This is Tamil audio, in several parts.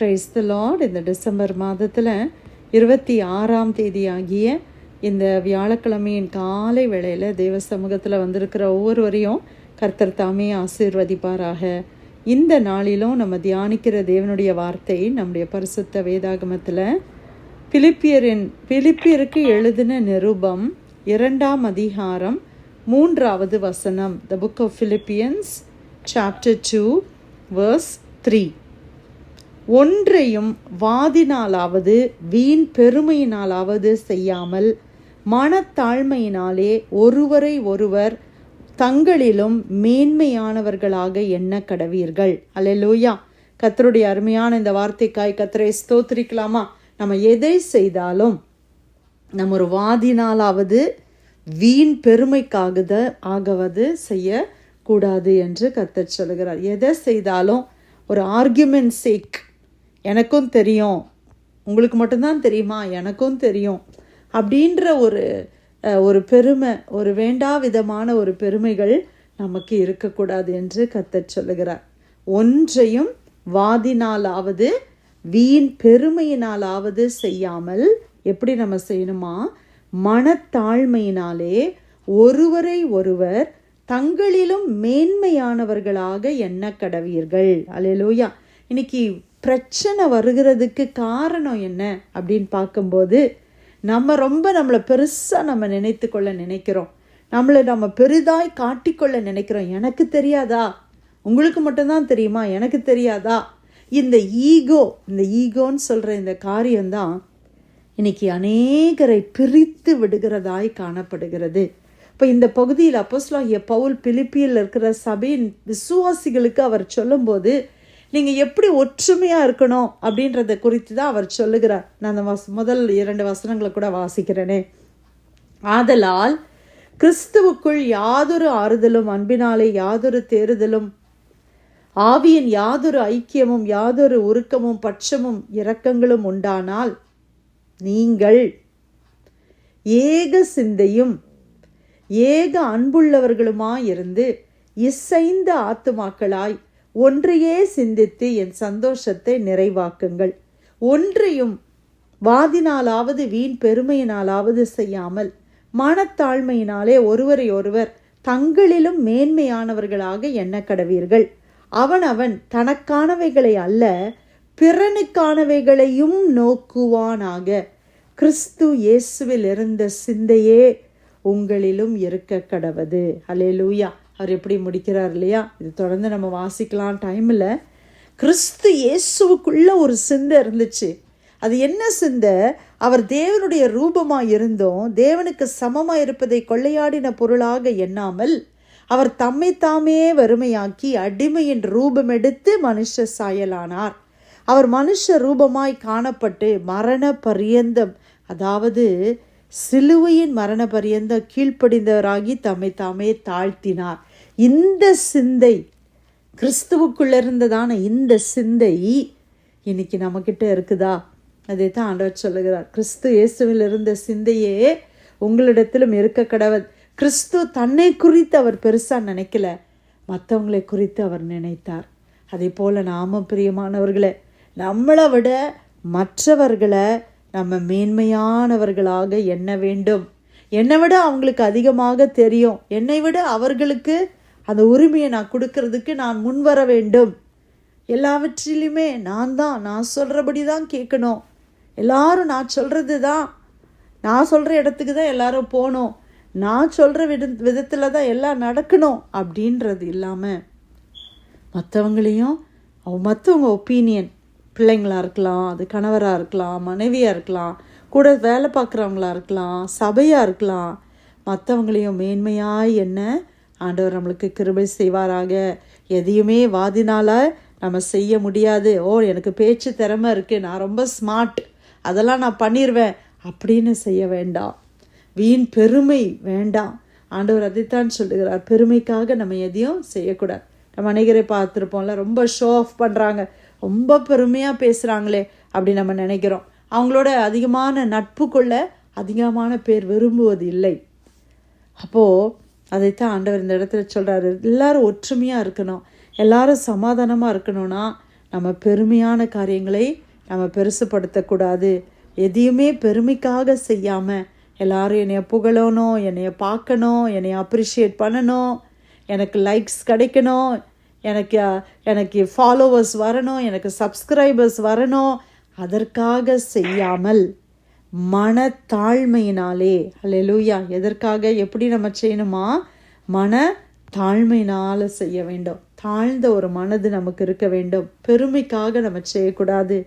Praise the Lord. இந்த டிசம்பர் மாதத்தில் 26ஆம் தேதி ஆகிய இந்த வியாழக்கிழமையின் காலை வேளையில் தேவ சமூகத்தில் வந்திருக்கிற ஒவ்வொருவரையும் கர்த்தர் தாமே ஆசீர்வதிப்பாராக. இந்த நாளிலும் நம்ம தியானிக்கிற தேவனுடைய வார்த்தை நம்முடைய பரிசுத்த வேதாகமத்தில் பிலிப்பியருக்கு எழுதின நிருபம் 2ஆம் அதிகாரம் 3வது வசனம். The book of Philippians chapter 2 verse 3. ஒன்றையும் வாதினாலாவது வீண் பெருமையினாலாவது செய்யாமல் மனத்தாழ்மையினாலே ஒருவரை ஒருவர் தங்களிலும் மேன்மையானவர்களாக எண்ண கடவீர்கள். அல்லேலூயா. கர்த்தருடைய அருமையான இந்த வார்த்தைக்காய் கர்த்தரை ஸ்தோத்திரிக்கலாமா? நம்ம எதை செய்தாலும் நம்ம ஒரு வாதினாலாவது வீண் பெருமைக்காகவது செய்யக்கூடாது என்று கர்த்தர் சொல்கிறார். எதை செய்தாலும் ஒரு ஆர்கியூமெண்ட் சேக், எனக்கும் தெரியும், உங்களுக்கு மட்டும்தான் தெரியுமா, எனக்கும் தெரியும் அப்படின்ற ஒரு பெருமை, ஒரு வேண்டாவிதமான ஒரு பெருமைகள் நமக்கு இருக்கக்கூடாது என்று கர்த்தர் சொல்லுகிறார். ஒன்றையும் வாதினாலாவது வீண் பெருமையினாலாவது செய்யாமல் எப்படி நம்ம செய்யணுமா? மனத்தாழ்மையினாலே ஒருவரை ஒருவர் தங்களிலும் மேன்மையானவர்களாக எண்ண கடவீர்கள். அல்லேலூயா. இன்னைக்கு பிரச்சனை வருகிறதுக்கு காரணம் என்ன அப்படின்னு பார்க்கும்போது, நம்மளை பெருசாக நம்ம நினைத்து கொள்ள நினைக்கிறோம், நம்ம பெரிதாய் காட்டிக்கொள்ள நினைக்கிறோம். எனக்கு தெரியாதா, உங்களுக்கு மட்டும்தான் தெரியுமா, எனக்கு தெரியாதா? இந்த ஈகோன்னு சொல்கிற இந்த காரியம்தான் இன்னைக்கு அநேகரை பிரித்து விடுகிறதாய் காணப்படுகிறது. இப்போ இந்த பகுதியில் அப்போஸ்தலனாகிய பவுல் பிலிப்பியில் இருக்கிற சபையின் விசுவாசிகளுக்கு அவர் சொல்லும்போது, நீங்கள் எப்படி ஒற்றுமையாக இருக்கணும் அப்படின்றத குறித்து தான் அவர் சொல்லுகிறார். நான் அந்த முதல் 2 வசனங்களை கூட வாசிக்கிறேனே. ஆதலால் கிறிஸ்துவுக்குள் யாதொரு ஆறுதலும் அன்பினாலே யாதொரு தேறுதலும் ஆவியின் யாதொரு ஐக்கியமும் யாதொரு உருக்கமும் பட்சமும் இரக்கங்களும் உண்டானால் நீங்கள் ஏக சிந்தையும் ஏக அன்புள்ளவர்களுமாயிருந்து இசைந்த ஆத்துமாக்களாய் ஒன்றையே சிந்தித்து என் சந்தோஷத்தை நிறைவாக்குங்கள். ஒன்றையும் வாதினாலாவது வீண் பெருமையினாலாவது செய்யாமல் மனத்தாழ்மையினாலே ஒருவரை ஒருவர் தங்களிலும் மேன்மையானவர்களாக எண்ண கடவீர்கள். அவன் தனக்கானவைகளை அல்ல பிறனுக்கானவைகளையும் நோக்குவானாக. கிறிஸ்து இயேசுவில் இருந்த சிந்தையே உங்களிலும் இருக்க கடவது. அல்லேலூயா. அவர் எப்படி முடிக்கிறார் இல்லையா? இது தொடர்ந்து நம்ம வாசிக்கலாம், டைம் இல்லை. கிறிஸ்து இயேசுவுக்குள்ள ஒரு சிந்தை இருந்துச்சு. அது என்ன சிந்தை? அவர் தேவனுடைய ரூபமாக இருந்தும் தேவனுக்கு சமமாக இருப்பதை கொள்ளையாடின பொருளாக எண்ணாமல் அவர் தம்மை தாமே வறுமையாக்கி அடிமையின் ரூபம் எடுத்து மனுஷ சாயலானார். அவர் மனுஷ ரூபமாய் காணப்பட்டு மரண பரியந்தம், அதாவது சிலுவையின் மரண பரியந்தம் கீழ்ப்படிந்தவராகி தம்மை தாமே தாழ்த்தினார். இந்த சிந்தை கிறிஸ்துவுக்குள்ள இருந்ததான இந்த சிந்தை இன்னைக்கு நம்மக்கிட்ட இருக்குதா? அதை தான் ஆண்டவர் சொல்லுகிறார். கிறிஸ்து இயேசுவில் இருந்த சிந்தையே உங்களிடத்திலும் இருக்க கடவுள். கிறிஸ்து தன்னை குறித்து அவர் பெருசாக நினைக்கல, மற்றவங்களை குறித்து அவர் நினைத்தார். அதே போல் நாமும் பிரியமானவர்களே, நம்மளை விட மற்றவர்களை நம்ம மேன்மையானவர்களாக எண்ண வேண்டும். என்னை விட அவங்களுக்கு அதிகமாக தெரியும், என்னை விட அவர்களுக்கு அந்த உரிமையை நான் கொடுக்கறதுக்கு நான் முன்வர வேண்டும். எல்லாவற்றிலுமே நான் சொல்கிறபடி தான் கேட்கணும். எல்லாரும் நான் சொல்கிறது தான், நான் சொல்கிற இடத்துக்கு தான் எல்லாரும் போகணும், நான் சொல்கிற விதத்தில் தான் எல்லாம் நடக்கணும் அப்படின்றது இல்லாமல் மற்றவங்க ஒப்பீனியன், பிள்ளைங்களாக இருக்கலாம், அது கணவராக இருக்கலாம், மனைவியாக இருக்கலாம், கூட வேலை பார்க்குறவங்களா இருக்கலாம், சபையாக இருக்கலாம், மற்றவங்களையும் மேன்மையாய் என்ன ஆண்டவர் நம்மளுக்கு கிருபை செய்வாராக. எதையுமே வாதினால் நம்ம செய்ய முடியாது. எனக்கு பேச்சு திறமை இருக்குது, நான் ரொம்ப ஸ்மார்ட், அதெல்லாம் நான் பண்ணிடுவேன் அப்படின்னு செய்ய வேண்டாம். வீண் பெருமை வேண்டாம். ஆண்டவர் அதைத்தான் சொல்லுகிறார். பெருமைக்காக நம்ம எதையும் செய்யக்கூடாது. நம்ம அநேகரை பார்த்துருப்போம்ல, ரொம்ப ஷோ ஆஃப் பண்ணுறாங்க, ரொம்ப பெருமையாக பேசுகிறாங்களே அப்படி நம்ம நினைக்கிறோம். அவங்களோட அதிகமான நட்பு கொள்ள அதிகமான பேர் விரும்புவது இல்லை. அப்போது அதைத்தான் ஆண்டவர் இந்த இடத்துல சொல்கிறாரு. எல்லாரும் ஒற்றுமையாக இருக்கணும், எல்லாரும் சமாதானமாக இருக்கணும்னா நம்ம பெருமையான காரியங்களை நம்ம பெருசுப்படுத்தக்கூடாது. எதையுமே பெருமைக்காக செய்யாமல் எல்லாரும் என்னைய புகழணும், என்னைய பார்க்கணும், என்னைய அப்ரிஷியேட் பண்ணணும், எனக்கு லைக்ஸ் கிடைக்கணும், எனக்கு ஃபாலோவர்ஸ் வரணும், எனக்கு சப்ஸ்கிரைபர்ஸ் வரணும், அதற்காக செய்யாமல் மனத்தாழ்மையினாலே, அல்லேலூயா, எதற்காக எப்படி நம்ம செய்யணுமா? மன தாழ்மையினால் செய்ய வேண்டும். தாழ்ந்த ஒரு மனது நமக்கு இருக்க வேண்டும். பெருமைக்காக நம்ம செய்யக்கூடாது.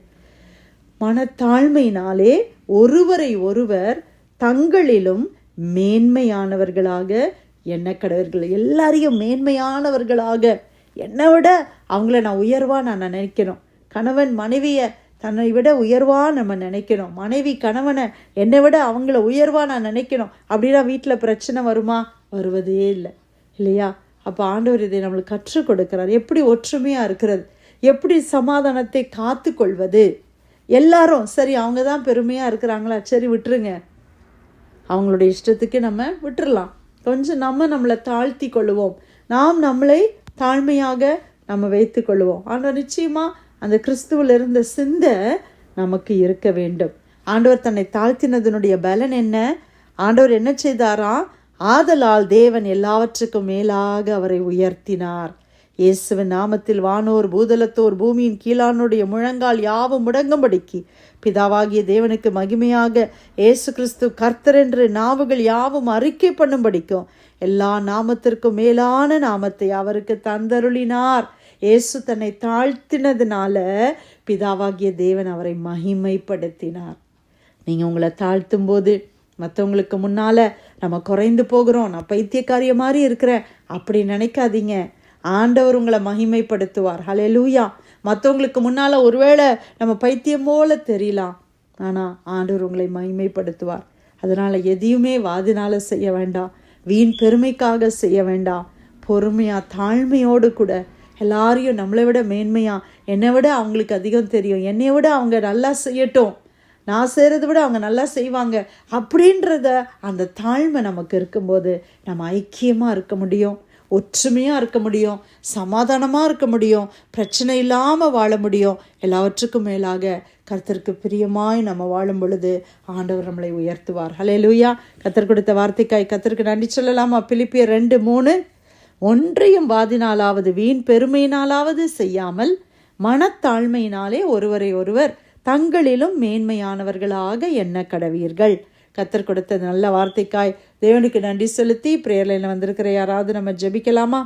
மனத்தாழ்மையினாலே ஒருவரை ஒருவர் தங்களிலும் மேன்மையானவர்களாக எண்ணக்கடவர்கள். எல்லாரையும் மேன்மையானவர்களாக, என்னை விட அவங்கள நான் உயர்வா நான் நினைக்கணும். கணவன் மனைவியை தன்னை விட உயர்வா நம்ம நினைக்கணும். மனைவி கணவனை என்னை விட அவங்கள உயர்வா நான் நினைக்கணும். அப்படின்னா வீட்டில் பிரச்சனை வருமா? வருவதே இல்லை, இல்லையா? அப்போ ஆண்டவர் இதை நம்மளுக்கு கற்றுக் கொடுக்கிறார். எப்படி ஒற்றுமையாக இருக்கிறது, எப்படி சமாதானத்தை காத்து கொள்வது. எல்லாரும் சரி, அவங்க தான் பெருமையாக இருக்கிறாங்களா, சரி விட்டுருங்க, அவங்களுடைய இஷ்டத்துக்கு நம்ம விட்டுறலாம். கொஞ்சம் நம்மளை தாழ்த்தி கொள்ளுவோம். நாம் நம்மளை தாழ்மையாக நம்ம வைத்து கொள்ளுவோம். ஆண்டவர் நிச்சயமாக அந்த கிறிஸ்துவில் இருந்த சிந்தை நமக்கு இருக்க வேண்டும். ஆண்டவர் தன்னை தாழ்த்தினதனுடைய பலன் என்ன? ஆண்டவர் என்ன செய்தாரா? ஆதலால் தேவன் எல்லாவற்றுக்கும் மேலாக அவரை உயர்த்தினார். இயேசுவின் நாமத்தில் வானோர் பூதலத்தோர் பூமியின் கீழானுடைய முழங்கால் யாவும் முடங்கும்படிக்கு பிதாவாகிய தேவனுக்கு மகிமையாக இயேசு கிறிஸ்து கர்த்தர் என்று நாவுகள் யாவும் அறிக்கை பண்ணும்படிக்கும் எல்லா நாமத்திற்கும் மேலான நாமத்தை அவருக்கு தந்தருளினார். இயேசு தன்னை தாழ்த்தினதுனால பிதாவாகிய தேவன் அவரை மகிமைப்படுத்தினார். நீங்கள் உங்களை தாழ்த்தும் போது மற்றவங்களுக்கு முன்னால் நம்ம குறைந்து போகிறோம், நான் பைத்தியக்காரிய மாதிரி இருக்கிறேன் அப்படி நினைக்காதீங்க. ஆண்டவர் உங்களை மகிமைப்படுத்துவார். ஹல்லேலூயா. மற்றவங்களுக்கு முன்னால் ஒருவேளை நம்ம பைத்தியம் போல தெரியலாம், ஆனால் ஆண்டவர் உங்களை மகிமைப்படுத்துவார். அதனால் எதையுமே வாதினால செய்ய வேண்டாம், வீண் பெருமைக்காக செய்ய வேண்டாம். பொறுமையாக தாழ்மையோடு கூட எல்லாரையும் நம்மளை விட மேன்மையாக, என்னை விட அவங்களுக்கு அதிகம் தெரியும், என்னை விட அவங்க நல்லா செய்யட்டும், நான் செய்கிறத விட அவங்க நல்லா செய்வாங்க அப்படின்றத அந்த தாழ்மை நமக்கு இருக்கும்போது நம்ம ஐக்கியமாக இருக்க முடியும், ஒற்றுமையாக இருக்க முடியும், சமாதானமாக இருக்க முடியும், பிரச்சனை இல்லாமல் வாழ முடியும். எல்லாவற்றுக்கும் மேலாக கர்த்தருக்கு பிரியமாய் நம்ம வாழும் பொழுது ஆண்டவர் நம்மளை உயர்த்துவார். ஹல்லேலூயா. கர்த்தர் கொடுத்த வார்த்தைக்காய் கர்த்தருக்கு நன்றி சொல்லலாமா? பிலிப்பியர் 2:3, ஒன்றையும் வாதினாலாவது வீண் பெருமையினாலாவது செய்யாமல் மனத்தாழ்மையினாலே ஒருவரை ஒருவர் தங்களிலும் மேன்மையானவர்களாக எண்ண கடவீர்கள். கர்த்தர் கொடுத்த நல்ல வார்த்தைக்காய் தேவனுக்கு நன்றி செலுத்தி பிரேயர் லைன்ல வந்திருக்கிற யாராவது நம்ம ஜெபிக்கலாமா?